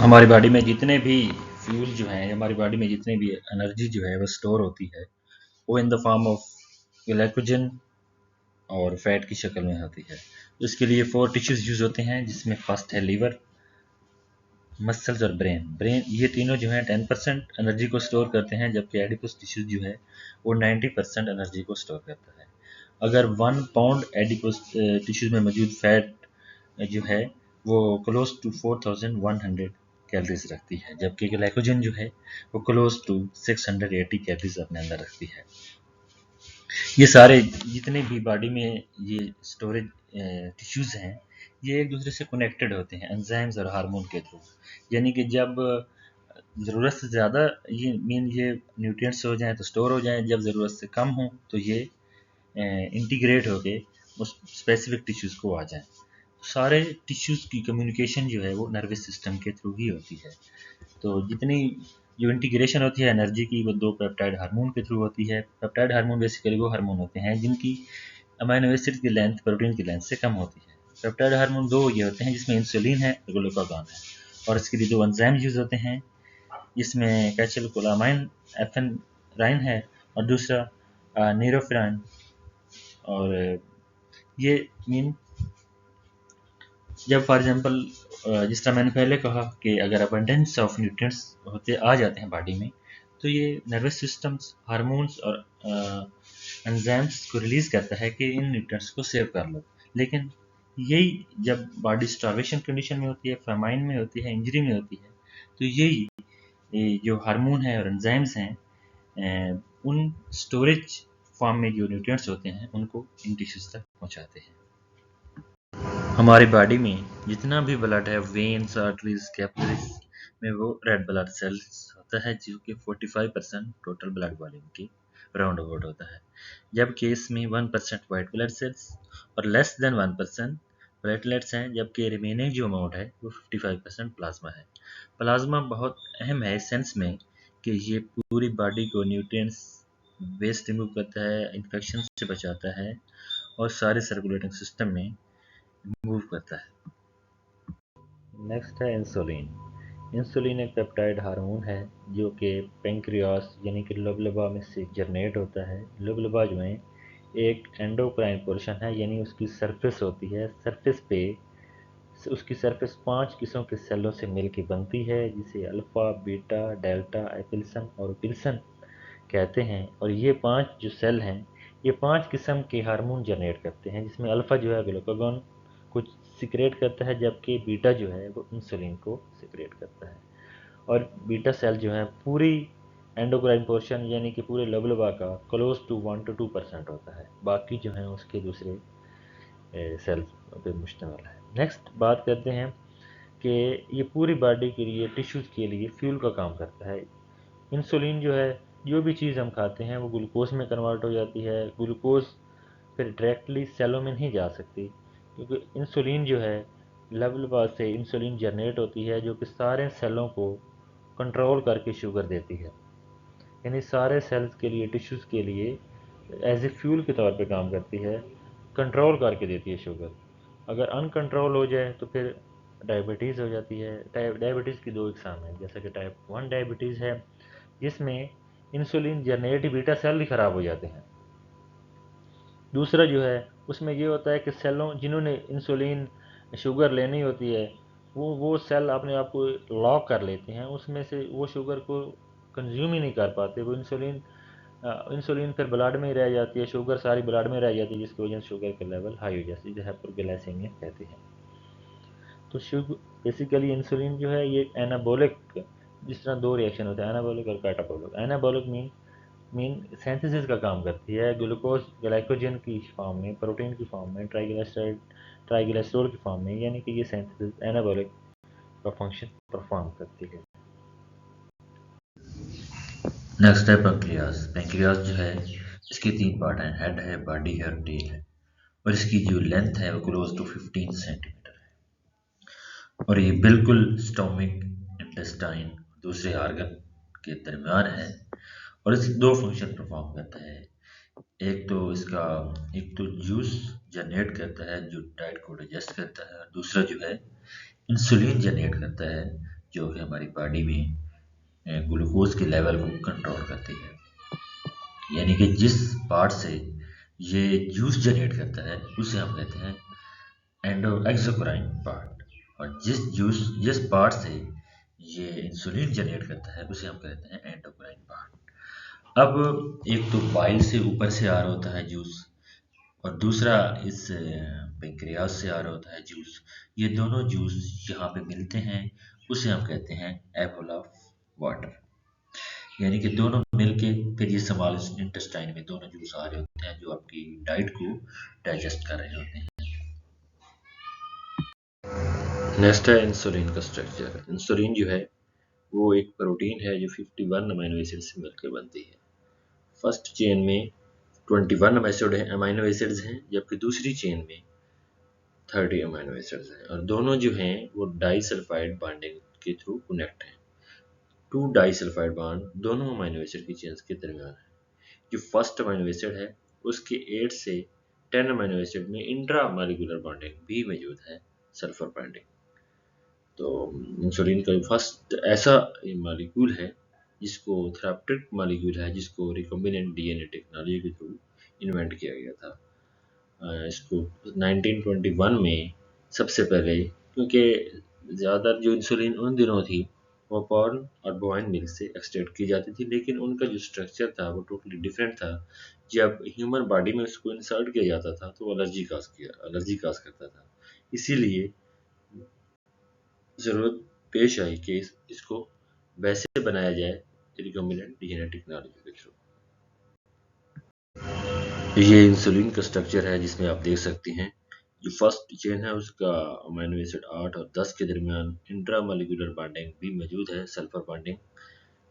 हमारी बॉडी में जितने भी फ्यूल जो हैं, हमारी बॉडी में जितने भी एनर्जी जो है वो स्टोर होती है, वो in the form of glycogen और फैट की शक्ल में होती है। तो इसके लिए 4 टिश्यूज यूज होते हैं, जिसमें फर्स्ट है लीवर, मसल्स और ब्रेन ये तीनों जो है 10% एनर्जी को स्टोर करते हैं, जबकि एडिपोस टिश्यू जो है वो 90% एनर्जी को स्टोर करता है। अगर 1 पाउंड एडिपोस टिश्यूज में मौजूद फैट जो है वो क्लोज टू 4100 कैलोरीज रखती है, जबकि ग्लाइकोजन जो है वो क्लोज टू 680 कैलोरीज अपने अंदर रखती है। ये सारे जितने भी बॉडी में ये स्टोरेज टिश्यूज हैं, ये एक दूसरे से कनेक्टेड होते हैं एंजाइम्स और हार्मोन के थ्रू। यानी कि जब ज़रूरत से ज़्यादा ये न्यूट्रिएंट्स हो जाएं तो स्टोर हो जाएं, जब ज़रूरत से कम हो तो ये इंटीग्रेट होके उस स्पेसिफिक टिश्यूज़ को आ जाएं। सारे टिश्यूज़ की कम्युनिकेशन जो है वो नर्वस सिस्टम के थ्रू ही होती है। तो जितनी जो इंटीग्रेशन होती है एनर्जी की, वो 2 पेप्टाइड हार्मोन के थ्रू होती है। पेप्टाइड हार्मोन बेसिकली वो हार्मोन होते हैं जिनकी अमीनो एसिड की लेंथ प्रोटीन की लेंथ से कम होती है। पेप्टाइड हार्मोन 2 ये होते हैं, जिसमें इंसुलिन है और ग्लूकागॉन है, और इसके लिए 2 एंजाइम यूज होते हैं, जिसमें कैचलकोलामाइन एफेनराइन है और दूसरा न्यूरोफिराइन। और ये मीन जब फॉर एग्जांपल जिस तरह मैंने पहले कहा कि अगर अबंडेंस ऑफ न्यूट्रिएंट्स होते आ जाते हैं बॉडी में, तो ये नर्वस सिस्टम्स हार्मोन्स और एंजाइम्स को रिलीज करता है कि इन न्यूट्रिएंट्स को सेव कर लो। लेकिन यही जब बॉडी स्टार्वेशन कंडीशन में होती है, फेमाइन में होती है, इंजरी में होती है, तो यही ये जो हार्मोन है और एंजाइम्स हैं, उन स्टोरेज फॉर्म में जो न्यूट्रिएंट्स होते हैं उनको इन टिश्यूज तक पहुंचाते हैं। हमारी बॉडी में जितना भी ब्लड है, वेन्स, आर्टरीज, कैपिलरीज में, वो रेड ब्लड सेल्स होता है, जो कि 45% टोटल ब्लड वॉल्यूम की राउंड अबाउट होता है। जबकि इसमें 1% वाइट ब्लड सेल्स और लेस देन 1% प्लेटलेट्स हैं, जबकि रिमेनिंग जो अमाउंट है वो 55% प्लाज्मा है। प्लाज्मा बहुत अहम है इस सेंस में कि ये पूरी बॉडी को न्यूट्रिएंट्स वेस्ट रिमूव करता है, इन्फेक्शन से बचाता है और सारे सर्कुलेटिंग सिस्टम में मूव करता है। नेक्स्ट है इंसुलिन। इंसुलिन एक पेप्टाइड हार्मोन है जो कि पेंक्रियास यानी कि लबलबा में से जनरेट होता है। लबलबा जो है एक एंडोक्राइन पोर्शन है, यानी उसकी सरफेस होती है। सरफेस पे उसकी सरफेस 5 किस्मों के सेलों से मिलकर बनती है, जिसे अल्फा, बीटा, डेल्टा, एपिल्सन और पिल्सन कहते हैं। और ये 5 जो सेल हैं, ये 5 किस्म के हार्मोन जनरेट करते हैं, जिसमें अल्फा जो है ग्लूकागॉन को सिक्रेट करता है, जबकि बीटा जो है वो इंसुलिन को सिक्रेट करता है। और बीटा सेल जो है पूरी एंडोक्राइन पोर्शन यानी कि पूरे लबलबा का क्लोज टू 1 to 2% होता है, बाकी जो है उसके दूसरे सेल्स पे मुश्तमिल है। नेक्स्ट बात करते हैं कि ये पूरी बॉडी के लिए, टिश्यूज़ के लिए फ्यूल का काम करता है। इंसुलिन जो है, जो भी चीज़ हम खाते हैं वो ग्लूकोज में कन्वर्ट हो जाती है। ग्लूकोज फिर डायरेक्टली सेलों में नहीं जा सकती, क्योंकि इंसुलिन जो है लबलबा से इंसुलिन जनरेट होती है, जो कि सारे सेलों को कंट्रोल करके शुगर देती है। यानी सारे सेल्स के लिए, टिश्यूज़ के लिए एज ए फ्यूल के तौर पे काम करती है, कंट्रोल करके देती है शुगर। अगर अनकंट्रोल हो जाए तो फिर डायबिटीज़ हो जाती है। डायबिटीज़ की 2 इकसाम है, जैसा कि टाइप 1 डायबिटीज़ है, जिसमें इंसुलिन जनरेट बीटा सेल ही खराब हो जाते हैं। दूसरा जो है उसमें ये होता है कि सेलों जिन्होंने इंसुलिन शुगर लेनी होती है, वो सेल अपने आप को लॉक कर लेते हैं, उसमें से वो शुगर को कंज्यूम ही नहीं कर पाते। वो इंसुलिन फिर ब्लड में ही रह जाती है, शुगर सारी ब्लड में रह जाती है, जिसकी वजह से शुगर के लेवल हाई हो जाती है, जिसे हाइपरग्लाइसेमिया कहते हैं। तो शुगर बेसिकली इंसुलिन जो है ये एनाबोलिक, जिस तरह 2 रिएक्शन होते हैं, एनाबोलिक और कैटाबोलिक। एनाबोलिक मीन सिंथेसिस का काम करती है, ग्लूकोज ग्लाइकोजन की फॉर्म में, प्रोटीन की फॉर्म में, ट्राइग्लिसराइड की फॉर्म में, यानी कि ये सिंथेसिस एनाबोलिक का फंक्शन परफॉर्म करती है। नेक्स्ट है पेंक्रियास। पेंक्रियास जो है इसके 3 पार्ट हैं, हेड है, बॉडी है और टेल है, और इसकी जो लेंथ है वो क्लोज टू 15 सेंटीमीटर है। और ये बिल्कुल स्टोमिक, इंटेस्टाइन, दूसरे ऑर्गन के दरमियान है, और इसके 2 फंक्शन परफॉर्म करता है। एक तो जूस जनरेट करता है जो डाइट को डाइजेस्ट करता है, और दूसरा जो है इंसुलिन जनरेट करता है जो कि हमारी बॉडी में ग्लूकोज के लेवल को कंट्रोल करती है। यानी कि जिस पार्ट से ये जूस जनरेट करता है उसे हम कहते हैं एंडो एक्सोक्राइन पार्ट, और जिस पार्ट से ये इंसुलिन जनरेट करता है उसे हम कहते हैं एंडोक्राइन पार्ट। अब एक तो बाइल से ऊपर से आ रहा होता है जूस, और दूसरा इस पेंक्रियाज से आ रहा होता है जूस। ये दोनों जूस यहाँ पे मिलते हैं, उसे हम कहते हैं एपल ऑफ वाटर। यानी कि दोनों मिलके फिर ये स्मॉल इंटेस्टाइन में दोनों जूस आ रहे होते हैं जो आपकी डाइट को डाइजेस्ट कर रहे होते हैं। नेक्स्ट है इंसुलिन का स्ट्रक्चर। इंसुलिन जो है वो एक प्रोटीन है जो 51 अमीनो एसिड से मिलकर बनती है। फर्स्ट चेन में 21 अमीनो एसिड्स हैं, जबकि दूसरी चेन में 30 अमीनो एसिड्स हैं, और दोनों जो हैं वो डाइसल्फाइड बॉन्डिंग के थ्रू कनेक्ट हैं। टू डाइसल्फाइड बॉन्ड दोनों अमीनो एसिड की चेन्स के दरमियान है। जो फर्स्ट अमीनो एसिड है उसके 8 से 10 अमीनो एसिड में इंट्रा मॉलिक्यूलर बॉन्डिंग भी मौजूद है, सल्फर बॉन्डिंग। तो इंसुलिन का फर्स्ट ऐसा मॉलिक्यूल है जिसको थेराप्यूटिक मॉलिक्यूल है, जिसको रिकॉम्बिनेंट डीएनए टेक्नोलॉजी के थ्रू इन्वेंट किया गया था। इसको 1921 में सबसे पहले, क्योंकि ज़्यादा जो इंसुलिन उन दिनों थी वो पॉर्न और बोवाइन मिल्क से एक्सट्रैक्ट की जाती थी, लेकिन उनका जो स्ट्रक्चर था वो टोटली डिफरेंट था। जब ह्यूमन बॉडी में उसको इंसर्ट किया जाता था तो वो एलर्जी काज करता था। इसीलिए ज़रूरत पेश आई कि इसको वैसे बनाया जाए रिकॉम्बिनेंट डीएनए टेक्नोलॉजी के थ्रू। ये इंसुलिन का स्ट्रक्चर है जिसमें आप देख सकते हैं जो फर्स्ट चेन है उसका अमीनो एसिड 8 और 10 के दरमियान इंट्रा मॉलिक्यूलर बॉन्डिंग भी मौजूद है, सल्फर बॉन्डिंग।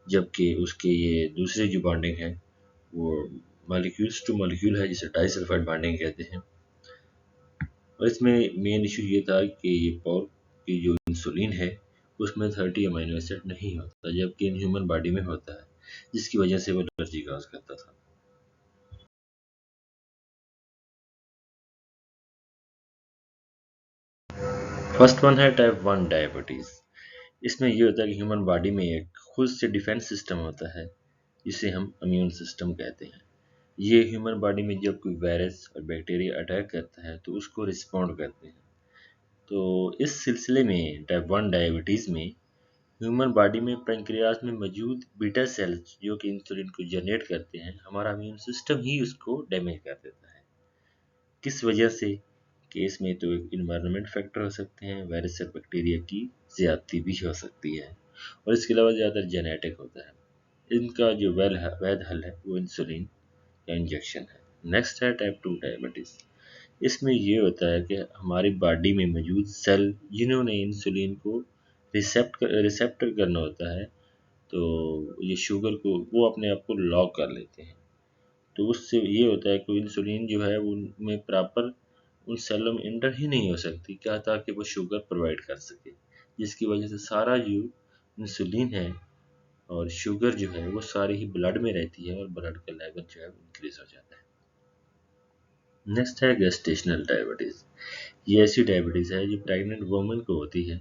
जबकि उसके ये दूसरी जो बॉन्डिंग है वो मॉलिक्यूल्स टू मॉलिक्यूल है, जिसे डाइसल्फाइड बॉन्डिंग कहते हैं। और इसमें मेन इशू ये था कि ये पॉर्क की जो इंसुलिन है उसमें 30 अमीनो एसिड नहीं होता, जबकि इन ह्यूमन बॉडी में होता है, जिसकी वजह से वो एलर्जी काज करता था। फर्स्ट वन है टाइप 1 डायबिटीज़। इसमें ये होता है कि ह्यूमन बॉडी में एक खुद से डिफेंस सिस्टम होता है जिसे हम इम्यून सिस्टम कहते हैं। ये ह्यूमन बॉडी में जब कोई वायरस और बैक्टीरिया अटैक करता है तो उसको रिस्पॉन्ड करते हैं। तो इस सिलसिले में टाइप 1 डायबिटीज़ में ह्यूमन बॉडी में पेंक्रियाज में मौजूद बीटा सेल्स जो कि इंसुलिन को जनरेट करते हैं, हमारा इम्यून सिस्टम ही उसको डैमेज कर देता है। किस वजह से? केस में तो एक इन्वायरमेंट फैक्टर हो सकते हैं, वायरस और बैक्टीरिया की ज्यादती भी हो सकती है, और इसके अलावा ज़्यादातर जेनेटिक होता है। इनका जो वैध हल है वो इंसुलिन का इंजेक्शन है। नेक्स्ट है टाइप 2 डायबिटीज़। इसमें ये होता है कि हमारी बॉडी में मौजूद सेल जिन्होंने इंसुलिन को रिसेप्टर करना होता है, तो ये शुगर को वो अपने आप को लॉक कर लेते हैं। तो उससे ये होता है कि इंसुलिन जो है उनमें प्रॉपर उन सेलों में इंटर ही नहीं हो सकती, क्या, ताकि वो शुगर प्रोवाइड कर सके, जिसकी वजह से सारा जो इंसुलिन है और शुगर जो है वो सारी ही ब्लड में रहती है और ब्लड का लेवल जो है इंक्रीज हो जाता है। नेक्स्ट है गेस्टेशनल डायबिटीज़। ये ऐसी डायबिटीज़ है जो प्रेग्नेंट वुमेन को होती है,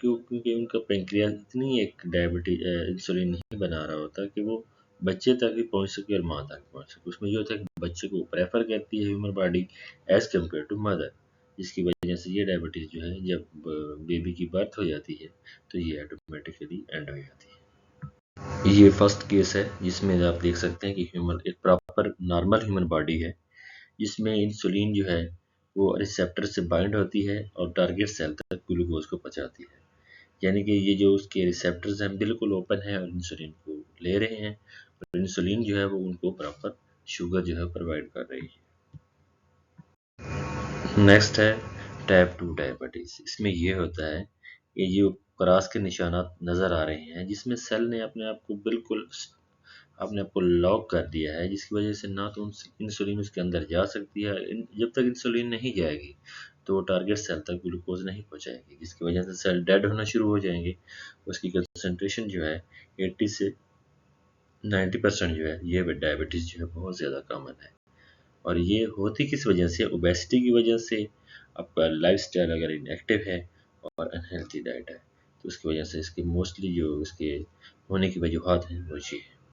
क्योंकि उनका पेंक्रियाज इतनी एक इंसुलिन नहीं बना रहा होता कि वो बच्चे तक ही पहुंच सके और माँ तक पहुंच सके। उसमें ये होता है कि बच्चे को प्रेफर करती है human body as compare to mother, जिसकी वजह से ये डायबिटीज़ जो है जब बेबी की बर्थ हो जाती है तो ये ऑटोमेटिकली एंड हो जाती है। ये फर्स्ट केस है जिसमें आप देख सकते हैं कि ह्यूमन एक प्रॉपर नॉर्मल ह्यूमन बॉडी है जिसमें इंसुलिन जो है वो रिसेप्टर से बाइंड होती है और टारगेट सेल तक ग्लूकोज को पहुंचाती है। यानी कि ये जो उसके रिसेप्टर्स हैं बिल्कुल ओपन है और इंसुलिन को ले रहे हैं, और इंसुलिन जो है वो उनको प्रॉपर शुगर जो है प्रोवाइड कर रही है। नेक्स्ट है टाइप 2 डायबिटीज़। इसमें ये होता है कि जो क्रॉस के निशानात नज़र आ रहे हैं जिसमें सेल ने अपने आप को लॉक कर दिया है, जिसकी वजह से ना तो इंसुलिन उसके अंदर जा सकती है, जब तक इंसुलिन नहीं जाएगी तो वो टारगेट सेल तक ग्लूकोज नहीं पहुंचाएगी, जिसकी वजह से सेल डेड होना शुरू हो जाएंगे। उसकी कंसंट्रेशन जो है 80 से 90% जो है ये डायबिटीज़ जो है बहुत ज़्यादा कॉमन है। और ये होती किस वजह से? ओबेसिटी की वजह से। आपका लाइफस्टाइल अगर इनएक्टिव है और अनहेल्थी डाइट है तो उसकी वजह से इसके मोस्टली जो इसके होने की वजूहत हैं वो ये है।